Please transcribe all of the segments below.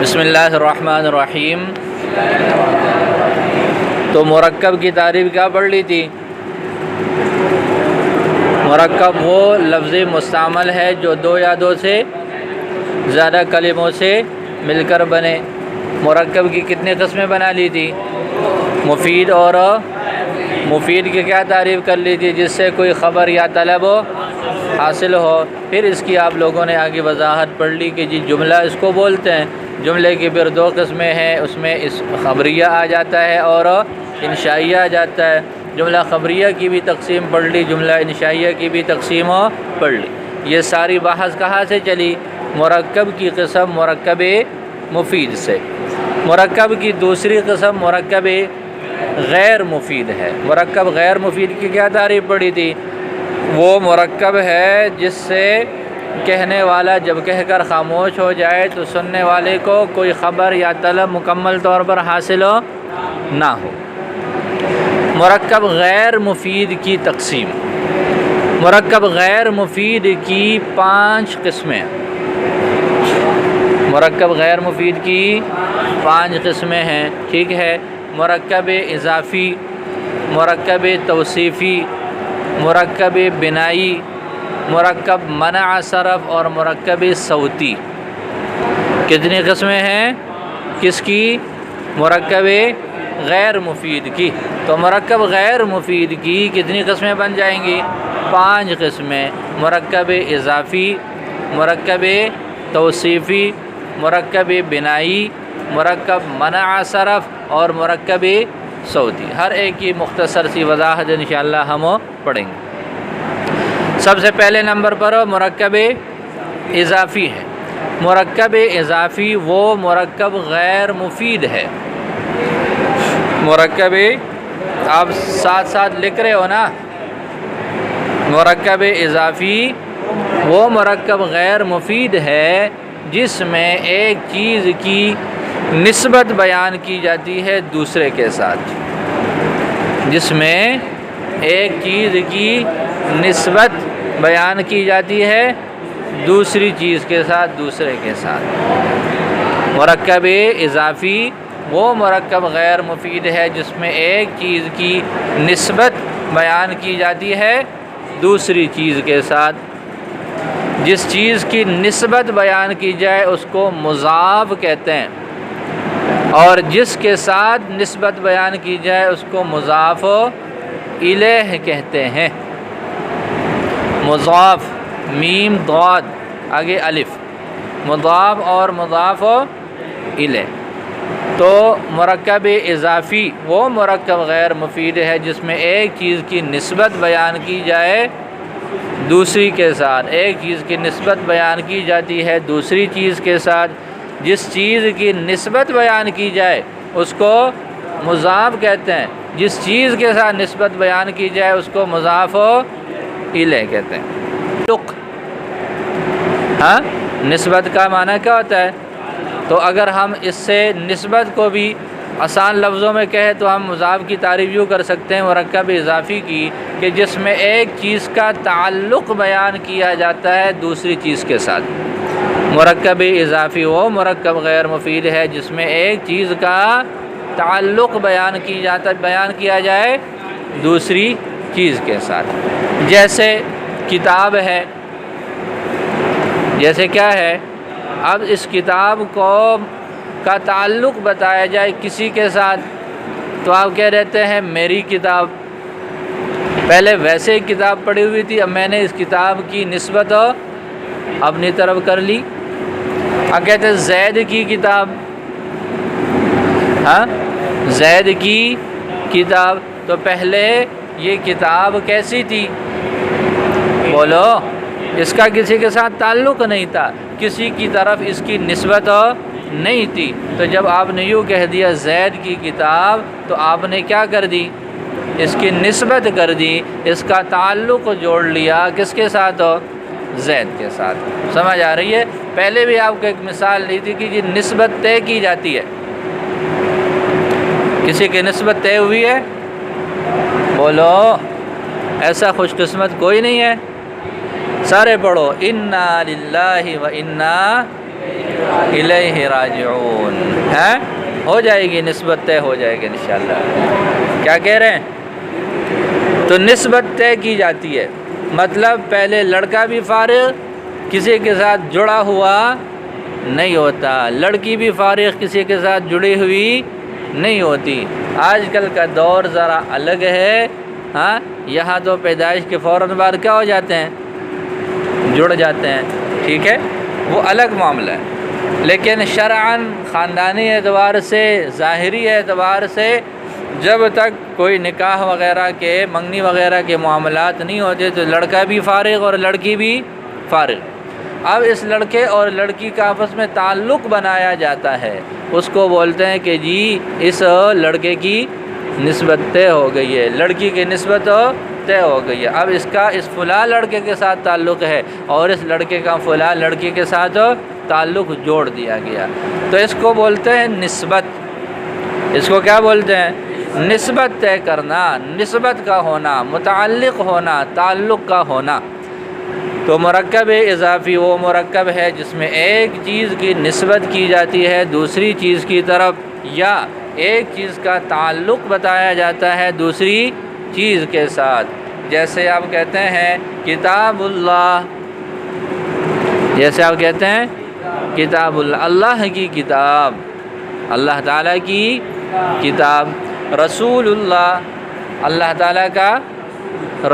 بسم اللہ الرحمن الرحیم۔ تو مرکب کی تعریف کیا پڑھ لی تھی؟ مرکب وہ لفظ مستعمل ہے جو دو یا دو سے زیادہ کلموں سے مل کر بنے۔ مرکب کی کتنے قسمیں بنا لی تھی؟ مفید اور مفید کی کیا تعریف کر لی تھی؟ جس سے کوئی خبر یا طلب حاصل ہو۔ پھر اس کی آپ لوگوں نے آگے وضاحت پڑھ لی کہ جی جملہ اس کو بولتے ہیں۔ جملے کی پھر دو قسمیں ہیں، اس میں خبریہ آ جاتا ہے اور انشائیہ آ جاتا ہے۔ جملہ خبریہ کی بھی تقسیم پڑھ لی، جملہ انشائیہ کی بھی تقسیم پڑھ لی۔ یہ ساری بحث کہاں سے چلی؟ مرکب کی قسم مرکب مفید سے۔ مرکب کی دوسری قسم مرکب غیر مفید ہے۔ مرکب غیر مفید کی کیا تعریف پڑھی تھی؟ وہ مرکب ہے جس سے کہنے والا جب کہہ کر خاموش ہو جائے تو سننے والے کو کوئی خبر یا طلب مکمل طور پر حاصل نہ ہو۔ مرکب غیر مفید کی تقسیم۔ مرکب غیر مفید کی 5 قسمیں۔ مرکب غیر مفید کی 5 قسمیں ہیں، ٹھیک ہے۔ مرکب اضافی، مرکب توصیفی، مرکب بنائی، مرکب منع صرف اور مرکب صوتی۔ کتنی قسمیں ہیں کس کی؟ مرکب غیر مفید کی۔ تو مرکب غیر مفید کی کتنی قسمیں بن جائیں گی؟ 5 قسمیں۔ مرکب اضافی، مرکب توصیفی، مرکب بنائی، مرکب منع صرف اور مرکب صوتی۔ ہر ایک کی مختصر سی وضاحت انشاءاللہ ہم پڑھیں گے۔ سب سے پہلے نمبر پر مرکب اضافی ہے۔ مرکب اضافی وہ مرکب غیر مفید ہے۔ مرکب آپ ساتھ ساتھ لکھ رہے ہو نا؟ مرکب اضافی وہ مرکب غیر مفید ہے جس میں ایک چیز کی نسبت بیان کی جاتی ہے دوسرے کے ساتھ۔ جس میں ایک چیز کی نسبت بیان کی جاتی ہے دوسری چیز کے ساتھ، دوسرے کے ساتھ۔ مرکب اضافی وہ مرکب غیر مفید ہے جس میں ایک چیز کی نسبت بیان کی جاتی ہے دوسری چیز کے ساتھ۔ جس چیز کی نسبت بیان کی جائے اس کو مضاف کہتے ہیں، اور جس کے ساتھ نسبت بیان کی جائے اس کو مضاف الیہ کہتے ہیں۔ مضاف میم ضاد آگے الف، مضاف اور مضاف الیہ۔ تو مرکب اضافی وہ مرکب غیر مفید ہے جس میں ایک چیز کی نسبت بیان کی جائے دوسری کے ساتھ۔ ایک چیز کی نسبت بیان کی جاتی ہے دوسری چیز کے ساتھ۔ جس چیز کی نسبت بیان کی جائے اس کو مضاف کہتے ہیں، جس چیز کے ساتھ نسبت بیان کی جائے اس کو مضاف الیہ کہتے ہیں۔ ہاں، نسبت کا معنی کیا ہوتا ہے؟ تو اگر ہم اس سے نسبت کو بھی آسان لفظوں میں کہیں تو ہم مضاف کی تعریف یوں کر سکتے ہیں مرکب اضافی کی کہ جس میں ایک چیز کا تعلق بیان کیا جاتا ہے دوسری چیز کے ساتھ۔ مرکب اضافی وہ مرکب غیر مفید ہے جس میں ایک چیز کا تعلق بیان کیا جائے دوسری چیز کے ساتھ۔ جیسے کتاب ہے، جیسے کیا ہے؟ اب اس کتاب کا تعلق بتایا جائے کسی کے ساتھ تو آپ کہہ دیتے ہیں میری کتاب۔ پہلے ویسے ہی کتاب پڑھی ہوئی تھی، اب میں نے اس کتاب کی نسبت اپنی طرف کر لی۔ اب کہتے ہیں زید کی کتاب، ہاں زید کی کتاب۔ تو پہلے یہ کتاب کیسی تھی؟ بولو، اس کا کسی کے ساتھ تعلق نہیں تھا، کسی کی طرف اس کی نسبت نہیں تھی۔ تو جب آپ نے یوں کہہ دیا زید کی کتاب تو آپ نے کیا کر دی؟ اس کی نسبت کر دی، اس کا تعلق جوڑ لیا کس کے ساتھ؟ زید کے ساتھ۔ سمجھ آ رہی ہے؟ پہلے بھی آپ کو ایک مثال دی تھی کہ یہ نسبت طے کی جاتی ہے۔ کسی کی نسبت طے ہوئی ہے؟ بولو، ایسا خوش قسمت کوئی نہیں ہے۔ سارے پڑھو، انا للہ و انا الیہ راجعون، ہے ہو جائے گی، نسبت طے ہو جائے گی انشاءاللہ۔ کیا کہہ رہے ہیں؟ تو نسبت طے کی جاتی ہے، مطلب پہلے لڑکا بھی فارغ کسی کے ساتھ جڑا ہوا نہیں ہوتا، لڑکی بھی فارغ کسی کے ساتھ جڑی ہوئی نہیں ہوتی۔ آج کل کا دور ذرا الگ ہے، ہاں یہاں تو پیدائش کے فوراً بعد کیا ہو جاتے ہیں؟ جڑ جاتے ہیں، ٹھیک ہے، وہ الگ معاملہ ہے۔ لیکن شرعاً خاندانی اعتبار سے، ظاہری اعتبار سے جب تک کوئی نکاح وغیرہ کے، منگنی وغیرہ کے معاملات نہیں ہوتے تو لڑکا بھی فارغ اور لڑکی بھی فارغ۔ اب اس لڑکے اور لڑکی کا آپس میں تعلق بنایا جاتا ہے، اس کو بولتے ہیں کہ جی اس لڑکے کی نسبت طے ہو گئی ہے، لڑکی کی نسبت طے ہو گئی ہے، اب اس کا اس فلاں لڑکے کے ساتھ تعلق ہے اور اس لڑکے کا فلاں لڑکی کے ساتھ تعلق جوڑ دیا گیا، تو اس کو بولتے ہیں نسبت۔ اس کو کیا بولتے ہیں؟ نسبت طے کرنا، نسبت کا ہونا، متعلق ہونا، تعلق کا ہونا۔ تو مرکب اضافی وہ مرکب ہے جس میں ایک چیز کی نسبت کی جاتی ہے دوسری چیز کی طرف، یا ایک چیز کا تعلق بتایا جاتا ہے دوسری چیز کے ساتھ۔ جیسے آپ کہتے ہیں کتاب اللہ، جیسے آپ کہتے ہیں کتاب اللہ، اللہ کی کتاب، اللہ تعالیٰ کی کتاب۔ رسول اللہ، اللہ تعالیٰ کا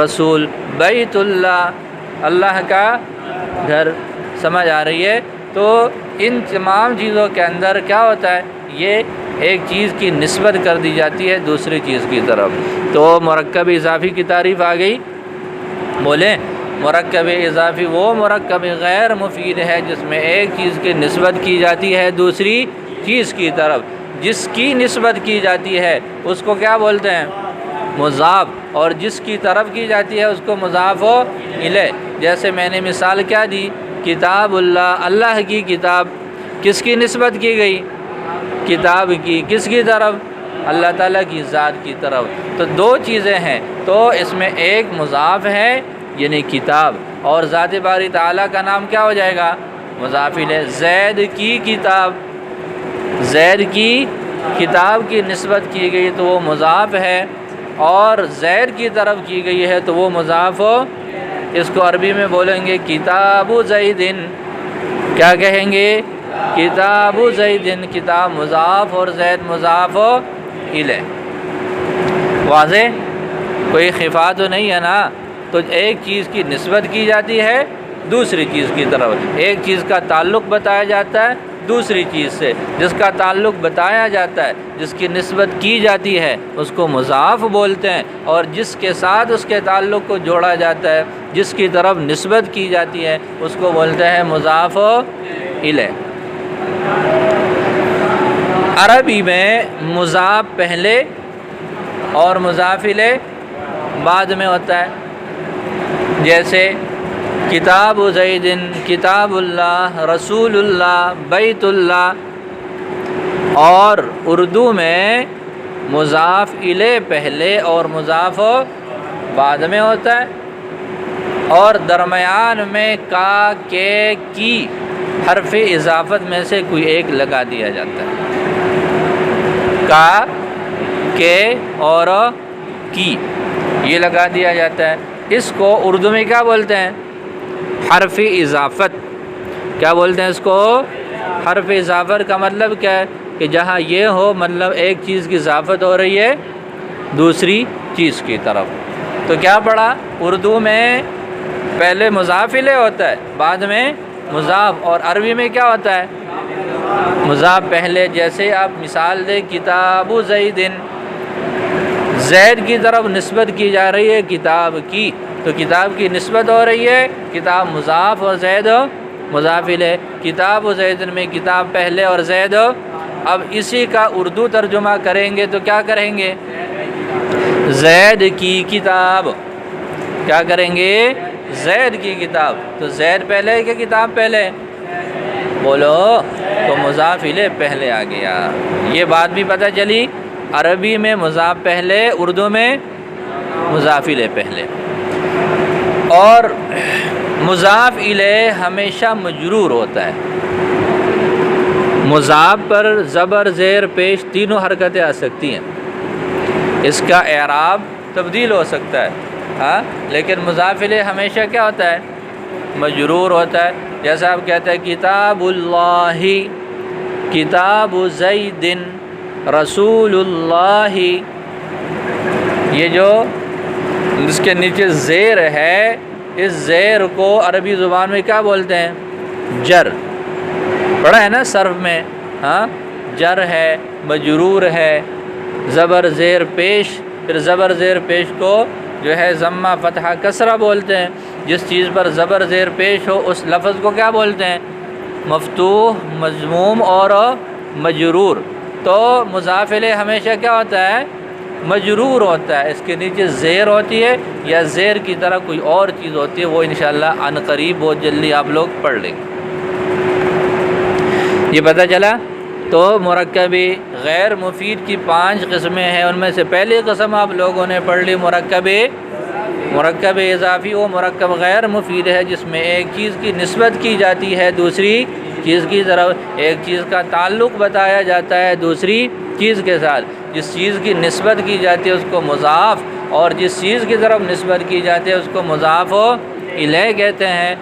رسول۔ بیت اللہ، اللہ کا گھر۔ سمجھ آ رہی ہے؟ تو ان تمام چیزوں کے اندر کیا ہوتا ہے؟ یہ ایک چیز کی نسبت کر دی جاتی ہے دوسری چیز کی طرف۔ تو مرکب اضافی کی تعریف آ گئی۔ بولیں مرکب اضافی وہ مرکب غیر مفید ہے جس میں ایک چیز کی نسبت کی جاتی ہے دوسری چیز کی طرف، جس کی نسبت کی جاتی ہے اس کو کیا بولتے ہیں؟ مضاف، اور جس کی طرف کی جاتی ہے اس کو مضاف الیہ۔ جیسے میں نے مثال کیا دی؟ کتاب اللہ، اللہ کی کتاب، کس کی نسبت کی گئی؟ کتاب کی، کس کی طرف؟ اللہ تعالیٰ کی ذات کی طرف۔ تو دو چیزیں ہیں، تو اس میں ایک مضاف ہے یعنی کتاب، اور ذات باری تعالیٰ کا نام کیا ہو جائے گا؟ مضاف الیہ۔ زید کی کتاب، زید کی کتاب کی نسبت کی گئی تو وہ مضاف ہے، اور زید کی طرف کی گئی ہے تو وہ مضاف ہو۔ اس کو عربی میں بولیں گے کتاب زیدن، کیا کہیں گے؟ کتاب زیدن، کتاب مضاف اور زید مضاف الیہ۔ واضح؟ کوئی خفا تو نہیں ہے نا؟ تو ایک چیز کی نسبت کی جاتی ہے دوسری چیز کی طرف، ایک چیز کا تعلق بتایا جاتا ہے دوسری چیز سے، جس کا تعلق بتایا جاتا ہے، جس کی نسبت کی جاتی ہے اس کو مضاف بولتے ہیں، اور جس کے ساتھ اس کے تعلق کو جوڑا جاتا ہے، جس کی طرف نسبت کی جاتی ہے اس کو بولتے ہیں مضاف الیہ۔ عربی میں مضاف پہلے اور مضاف الیہ بعد میں ہوتا ہے، جیسے کتاب زیدن، کتاب اللہ، رسول اللہ، بیت اللہ۔ اور اردو میں مضاف الیہ پہلے اور مضاف بعد میں ہوتا ہے، اور درمیان میں کا، کے، کی حرف اضافت میں سے کوئی ایک لگا دیا جاتا ہے۔ کا، کے اور کی یہ لگا دیا جاتا ہے۔ اس کو اردو میں کیا بولتے ہیں؟ حرف اضافت۔ کیا بولتے ہیں اس کو؟ حرف اضافت کا مطلب کیا ہے؟ کہ جہاں یہ ہو، مطلب ایک چیز کی اضافت ہو رہی ہے دوسری چیز کی طرف۔ تو کیا پڑھا؟ اردو میں پہلے مضاف الیہ ہوتا ہے، بعد میں مضاف، اور عربی میں کیا ہوتا ہے؟ مضاف پہلے۔ جیسے آپ مثال دیں کتاب زیدن، زید کی طرف نسبت کی جا رہی ہے کتاب کی، تو کتاب کی نسبت ہو رہی ہے، کتاب مضاف اور زید مضاف الیہ۔ کتاب زیدن میں کتاب پہلے اور زید۔ اب اسی کا اردو ترجمہ کریں گے تو کیا کریں گے؟ زید کی کتاب، کیا کریں گے؟ زید کی کتاب۔ تو زید پہلے کہ کتاب پہلے؟ بولو، تو مضاف الیہ پہلے آ گیا۔ یہ بات بھی پتہ چلی، عربی میں مضاف پہلے، اردو میں مضاف الیہ پہلے۔ اور مضاف الیہ ہمیشہ مجرور ہوتا ہے، مضاف پر زبر زیر پیش تینوں حرکتیں آ سکتی ہیں، اس کا اعراب تبدیل ہو سکتا ہے، ہاں، لیکن مضاف الیہ ہمیشہ کیا ہوتا ہے؟ مجرور ہوتا ہے۔ جیسا آپ کہتے ہیں کتاب اللہ، کتاب زید، رسول اللہ، یہ جو اس کے نیچے زیر ہے، اس زیر کو عربی زبان میں کیا بولتے ہیں؟ جر، پڑھا ہے نا صرف میں، ہاں، جر ہے، مجرور ہے، زبر زیر پیش، پھر زبر زیر پیش کو جو ہے ضمہ فتحہ کسرہ بولتے ہیں۔ جس چیز پر زبر زیر پیش ہو اس لفظ کو کیا بولتے ہیں؟ مفتوح، مضموم اور مجرور۔ تو مضاف الیہ ہمیشہ کیا ہوتا ہے؟ مجرور ہوتا ہے، اس کے نیچے زیر ہوتی ہے یا زیر کی طرح کوئی اور چیز ہوتی ہے، وہ انشاءاللہ عن قریب بہت جلدی آپ لوگ پڑھ لیں گے۔ یہ پتہ چلا؟ تو مرکب غیر مفید کی 5 قسمیں ہیں، ان میں سے پہلی قسم آپ لوگوں نے پڑھ لی مرکب اضافی۔ وہ مرکب غیر مفید ہے جس میں ایک چیز کی نسبت کی جاتی ہے دوسری چیز کی طرف، ایک چیز کا تعلق بتایا جاتا ہے دوسری چیز کے ساتھ۔ جس چیز کی نسبت کی جاتی ہے اس کو مضاف، اور جس چیز کی طرف نسبت کی جاتی ہے اس کو مضاف الیہ کہتے ہیں۔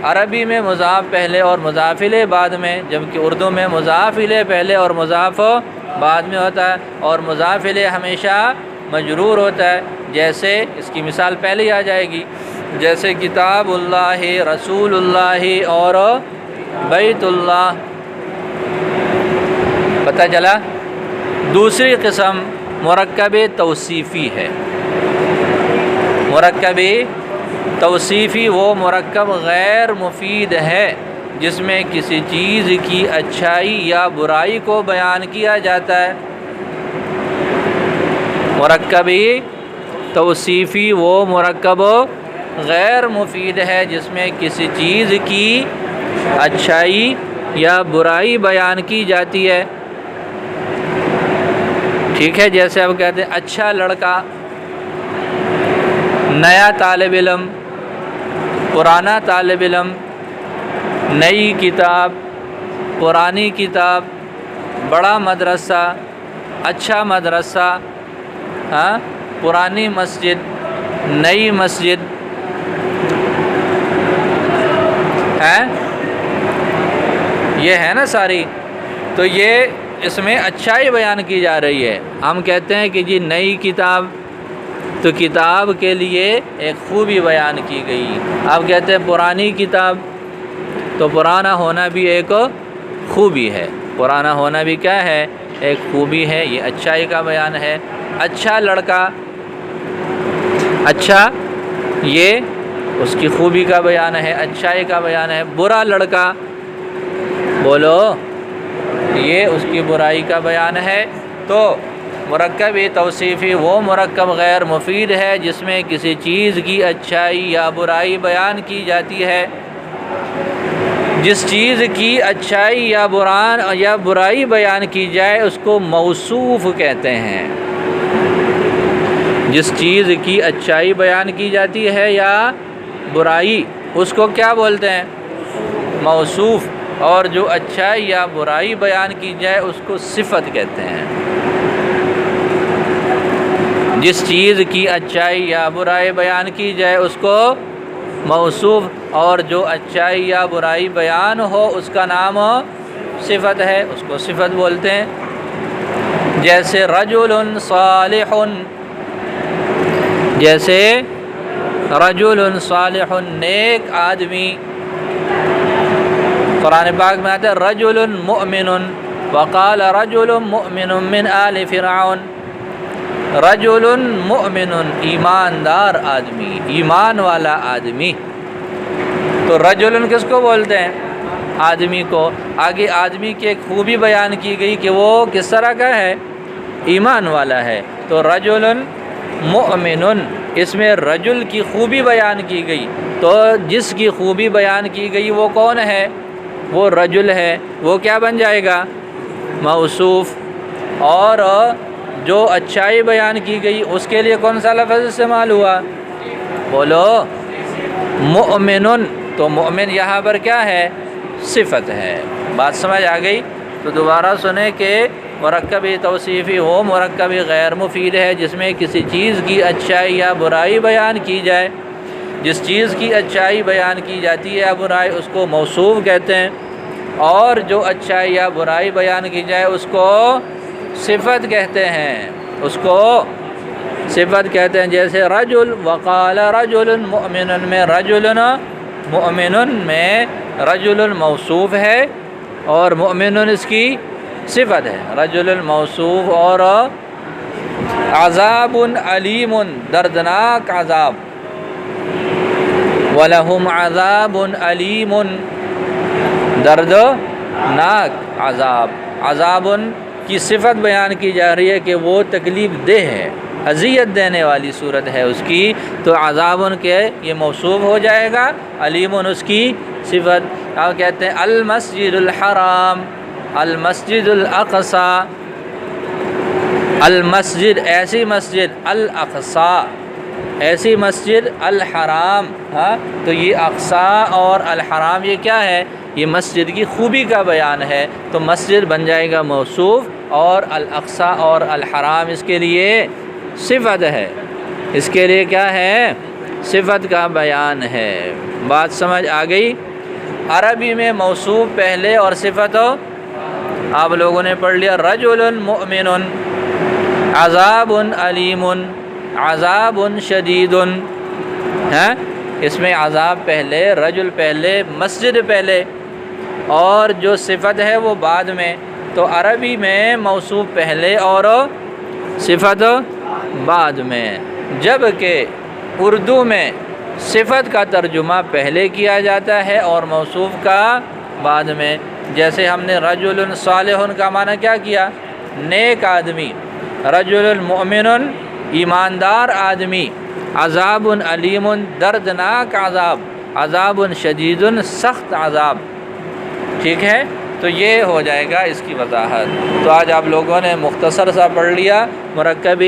عربی میں مضاف پہلے اور مضاف الیہ بعد میں، جبکہ اردو میں مضاف الیہ پہلے اور مضاف بعد میں ہوتا ہے، اور مضاف الیہ ہمیشہ مجرور ہوتا ہے۔ جیسے اس کی مثال پہلے ہی آ جائے گی، جیسے کتاب اللہ، رسول اللہ اور بیت اللہ۔ پتہ چلا؟ دوسری قسم مرکب توصیفی ہے۔ مرکب توصیفی وہ مرکب غیر مفید ہے جس میں کسی چیز کی اچھائی یا برائی کو بیان کیا جاتا ہے۔ مرکب توصیفی وہ مرکب غیر مفید ہے جس میں کسی چیز کی اچھائی یا برائی بیان کی جاتی ہے۔ ٹھیک ہے، جیسے آپ کہتے ہیں اچھا لڑکا، نیا طالب علم، پرانا طالب علم، نئی کتاب، پرانی کتاب، بڑا مدرسہ، اچھا مدرسہ، ہاں، پرانی مسجد، نئی مسجد، ہے یہ ہے نا ساری۔ تو یہ اس میں اچھائی بیان کی جا رہی ہے۔ ہم کہتے ہیں کہ جی نئی کتاب، تو کتاب کے لیے ایک خوبی بیان کی گئی۔ آپ کہتے ہیں پرانی کتاب، تو پرانا ہونا بھی ایک خوبی ہے، پرانا ہونا بھی کیا ہے؟ ایک خوبی ہے، یہ اچھائی کا بیان ہے۔ اچھا لڑکا، اچھا یہ اس کی خوبی کا بیان ہے، اچھائی کا بیان ہے۔ برا لڑکا، بولو، یہ اس کی برائی کا بیان ہے۔ تو مرکب توصیفی وہ مرکب غیر مفید ہے جس میں کسی چیز کی اچھائی یا برائی بیان کی جاتی ہے۔ جس چیز کی اچھائی یا برائی بیان کی جائے اس کو موصوف کہتے ہیں۔ جس چیز کی اچھائی بیان کی جاتی ہے یا برائی، اس کو کیا بولتے ہیں؟ موصوف۔ اور جو اچھائی یا برائی بیان کی جائے اس کو صفت کہتے ہیں۔ جس چیز کی اچھائی یا برائی بیان کی جائے اس کو موصوف، اور جو اچھائی یا برائی بیان ہو اس کا نام صفت ہے، اس کو صفت بولتے ہیں۔ جیسے رجل صالح، جیسے رجل صالح، نیک آدمی۔ قرآن پاک میں آتا ہے رجل مؤمن، وقال رجل مؤمن من آل فرعون۔ رجل مؤمن، ایماندار آدمی، ایمان والا آدمی۔ تو رجل کس کو بولتے ہیں؟ آدمی کو۔ آگے آدمی کی ایک خوبی بیان کی گئی کہ وہ کس طرح کا ہے؟ ایمان والا ہے۔ تو رجل مؤمن، اس میں رجل کی خوبی بیان کی گئی، تو جس کی خوبی بیان کی گئی وہ کون ہے؟ وہ رجل ہے۔ وہ کیا بن جائے گا؟ موصوف۔ اور جو اچھائی بیان کی گئی اس کے لیے کون سا لفظ استعمال ہوا؟ بولو، مؤمن۔ تو مؤمن یہاں پر کیا ہے؟ صفت ہے۔ بات سمجھ آ گئی؟ تو دوبارہ سنیں کہ مرکب توصیفی وہ مرکب غیر مفید ہے جس میں کسی چیز کی اچھائی یا برائی بیان کی جائے. جس چیز کی اچھائی بیان کی جاتی ہے یا برائی اس کو موصوف کہتے ہیں، اور جو اچھائی یا برائی بیان کی جائے اس کو صفت کہتے ہیں. اس کو صفت کہتے ہیں. جیسے رجل، وقال رجل مؤمن میں رجل، مؤمن میں رجل موصوف ہے اور مؤمن اس کی صفت ہے. رجل موصوف. اور عذاب علیم، دردناک عذاب. وَلَهُمْ عَذَابٌ عَلِيمٌ، دردناک عذاب. عذاب کی صفت بیان کی جا رہی ہے کہ وہ تکلیف دہ ہے، اذیت دینے والی صورت ہے اس کی، تو عذاب کے یہ موصوف ہو جائے گا. علیم اس کی صفت. آپ کہتے ہیں المسجد الحرام، المسجد الاقصی، المسجد ایسی مسجد، الاقصی ایسی مسجد، الحرام. ہاں تو یہ اقصی اور الحرام یہ کیا ہے؟ یہ مسجد کی خوبی کا بیان ہے، تو مسجد بن جائے گا موصوف، اور الاقصی اور الحرام اس کے لیے صفت ہے. اس کے لیے کیا ہے؟ صفت کا بیان ہے. بات سمجھ آ گئی؟ عربی میں موصوف پہلے اور صفت ہو. آپ لوگوں نے پڑھ لیا رجل مؤمن، عذاب علیم، عذاب شدید. ہاں اس میں عذاب پہلے، رجل پہلے، مسجد پہلے، اور جو صفت ہے وہ بعد میں. تو عربی میں موصوف پہلے اور صفت بعد میں، جبکہ اردو میں صفت کا ترجمہ پہلے کیا جاتا ہے اور موصوف کا بعد میں. جیسے ہم نے رجل صالح کا معنی کیا کیا؟ نیک آدمی. رجل مؤمن ایماندار آدمی. عذاب علیم دردناک عذاب. عذاب شدید سخت عذاب. ٹھیک ہے، تو یہ ہو جائے گا اس کی وضاحت. تو آج آپ لوگوں نے مختصر سا پڑھ لیا مرکب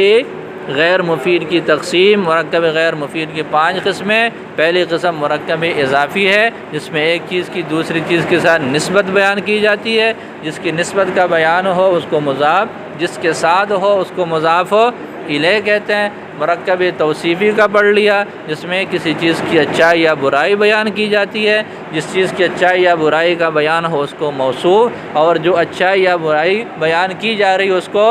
غیر مفید کی تقسیم. مرکب غیر مفید کی 5 قسمیں. پہلی قسم مرکب اضافی ہے، جس میں ایک چیز کی دوسری چیز کے ساتھ نسبت بیان کی جاتی ہے. جس کی نسبت کا بیان ہو اس کو مضاف، جس کے ساتھ ہو اس کو مضاف الیہ کہتے ہیں. مرکب توصیفی کا پڑھ لیا، جس میں کسی چیز کی اچھائی یا برائی بیان کی جاتی ہے. جس چیز کی اچھائی یا برائی کا بیان ہو اس کو موصوف، اور جو اچھائی یا برائی بیان کی جا رہی اس کو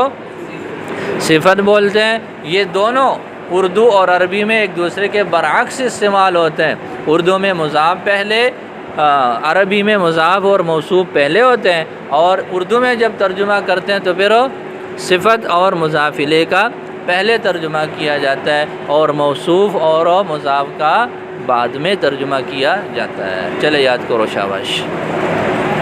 صفت بولتے ہیں. یہ دونوں اردو اور عربی میں ایک دوسرے کے برعکس استعمال ہوتے ہیں. اردو میں مضاف پہلے، عربی میں مضاف اور موصوف پہلے ہوتے ہیں، اور اردو میں جب ترجمہ کرتے ہیں تو پھر صفت اور مضاف الیہ کا پہلے ترجمہ کیا جاتا ہے، اور موصوف اور مضاف کا بعد میں ترجمہ کیا جاتا ہے. چلے یاد کرو، شاباش.